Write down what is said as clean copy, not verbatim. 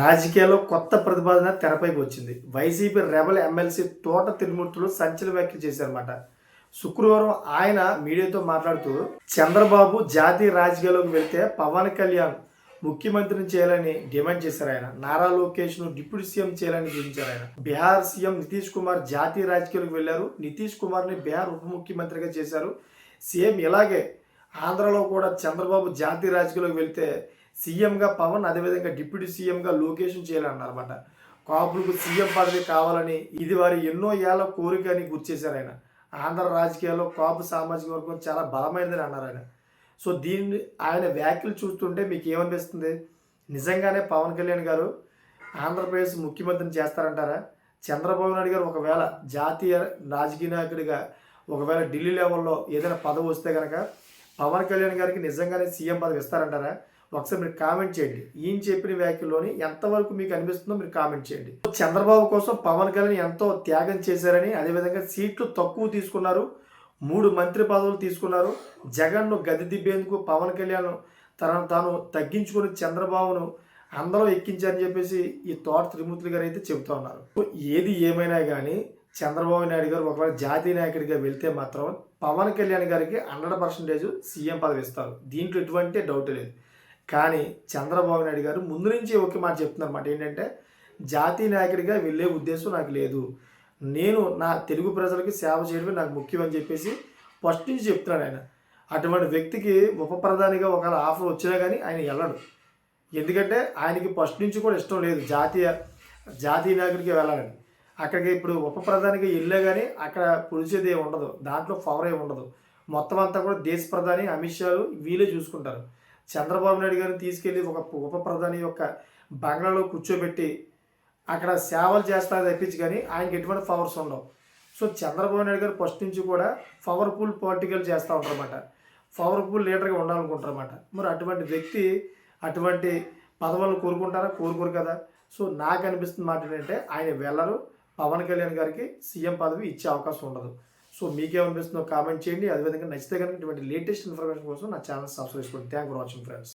రాజకీయాల్లో కొత్త ప్రతిపాదన తెరపైకి వచ్చింది. వైసీపీ రెబెల్ ఎమ్మెల్సీ తోట తిరుమూర్తులు సంచలన వ్యాఖ్యలు చేశారన్నమాట. శుక్రవారం ఆయన మీడియాతో మాట్లాడుతూ చంద్రబాబు జాతీయ రాజకీయాల్లోకి వెళ్తే పవన్ కళ్యాణ్ ముఖ్యమంత్రిని చేయాలని డిమాండ్ చేశారు ఆయన. నారా లోకేష్ను డిప్యూటీ సీఎం చేయాలని సూచించారు ఆయన. బీహార్ సీఎం నితీష్ కుమార్ జాతీయ రాజకీయాలకు వెళ్లారు. నితీష్ కుమార్ని బీహార్ ఉప ముఖ్యమంత్రిగా చేశారు. సేమ్ ఇలాగే ఆంధ్రలో కూడా చంద్రబాబు జాతీయ రాజకీయాల్లోకి వెళ్తే సీఎంగా పవన్, అదేవిధంగా డిప్యూటీ సీఎంగా లోకేష్ను చేయాలన్నారన్నమాట. కాపులకు సీఎం పదవి కావాలని ఇది వారి ఎన్నో ఏళ్ల కోరిక అని గుర్తు చేశారు ఆయన. ఆంధ్ర రాజకీయాల్లో కాపు సామాజిక వర్గం చాలా బలమైనదని అన్నారు ఆయన. సో దీన్ని ఆయన వ్యాఖ్యలు చూస్తుంటే మీకు ఏమనిపిస్తుంది? నిజంగానే పవన్ కళ్యాణ్ గారు ఆంధ్రప్రదేశ్ ముఖ్యమంత్రిని చేస్తారంటారా? చంద్రబాబు నాయుడు గారు ఒకవేళ జాతీయ రాజకీయ నాయకుడిగా ఒకవేళ ఢిల్లీ లెవెల్లో ఏదైనా పదవి వస్తే కనుక పవన్ కళ్యాణ్ గారికి నిజంగానే సీఎం పదవి ఇస్తారంటారా? ఒకసారి మీరు కామెంట్ చేయండి. ఈయన చెప్పిన వ్యాఖ్యలోని ఎంతవరకు మీకు అనిపిస్తుందో మీరు కామెంట్ చేయండి. చంద్రబాబు కోసం పవన్ కళ్యాణ్ ఎంతో త్యాగం చేశారని, అదేవిధంగా సీట్లు తక్కువ తీసుకున్నారు, 3 మంత్రి పదవులు తీసుకున్నారు. జగన్ను గది దిబ్బేందుకు పవన్ కళ్యాణ్ తనను తాను తగ్గించుకుని చంద్రబాబును అందరూ ఎక్కించారని చెప్పేసి ఈ తోట త్రిమూర్తులు గారు అయితే చెబుతూ ఉన్నారు. ఏది ఏమైనా కానీ చంద్రబాబు నాయుడు గారు ఒకవేళ జాతీయ నాయకుడిగా వెళ్తే మాత్రం పవన్ కళ్యాణ్ గారికి 100% సీఎం పదవి ఇస్తారు. దీంట్లో ఎటువంటి డౌట్ లేదు. కానీ చంద్రబాబు నాయుడు గారు ముందు నుంచి ఒకే మాట చెప్తున్నారన్నమాట. ఏంటంటే జాతీయ నాయకుడిగా వెళ్ళే ఉద్దేశం నాకు లేదు, నేను నా తెలుగు ప్రజలకి సేవ చేయడమే నాకు ముఖ్యమని చెప్పేసి ఫస్ట్ నుంచి చెప్తున్నాడు ఆయన. అటువంటి వ్యక్తికి ఉప ప్రధానిగా ఒకవేళ ఆఫర్ వచ్చినా కానీ ఆయన వెళ్ళడు. ఎందుకంటే ఆయనకి ఫస్ట్ నుంచి కూడా ఇష్టం లేదు జాతీయ నాయకుడికి వెళ్ళాలని. అక్కడికి ఇప్పుడు ఉప ప్రధానిగా వెళ్ళే కానీ అక్కడ పొలిచేది ఏమి ఉండదు, దాంట్లో పవర్ ఏమి ఉండదు. మొత్తం అంతా కూడా దేశ ప్రధాని అమిత్ షా వీళ్ళే చూసుకుంటారు. చంద్రబాబు నాయుడు గారిని తీసుకెళ్ళి ఒక ఉప ప్రధాని యొక్క బంగ్లాలో కూర్చోబెట్టి అక్కడ సేవలు చేస్తారు తప్పించి కానీ ఆయనకి ఎటువంటి పవర్స్ ఉండవు. సో చంద్రబాబు నాయుడు గారు ఫస్ట్ నుంచి కూడా పవర్ఫుల్ పొలిటికల్ చేస్తూ ఉంటారన్నమాట, పవర్ఫుల్ లీడర్గా ఉండాలనుకుంటారన్నమాట. మరి అటువంటి వ్యక్తి అటువంటి పదవులను కోరుకుంటారా? కోరుకోరు కదా. సో నాకు అనిపిస్తున్న మాట ఏంటంటే ఆయన వెళ్ళరు, పవన్ కళ్యాణ్ గారికి సీఎం పదవి ఇచ్చే అవకాశం ఉండదు. సో మీకేమనిపిస్తుందో కామెంట్ చేయండి. అదేవిధంగా నచ్చితే కనుక ఇటువంటి లేటెస్ట్ ఇన్ఫర్మేషన్ కోసం నా ఛానల్ సబ్స్క్రైబ్ చేసుకోండి. Thank for watching friends.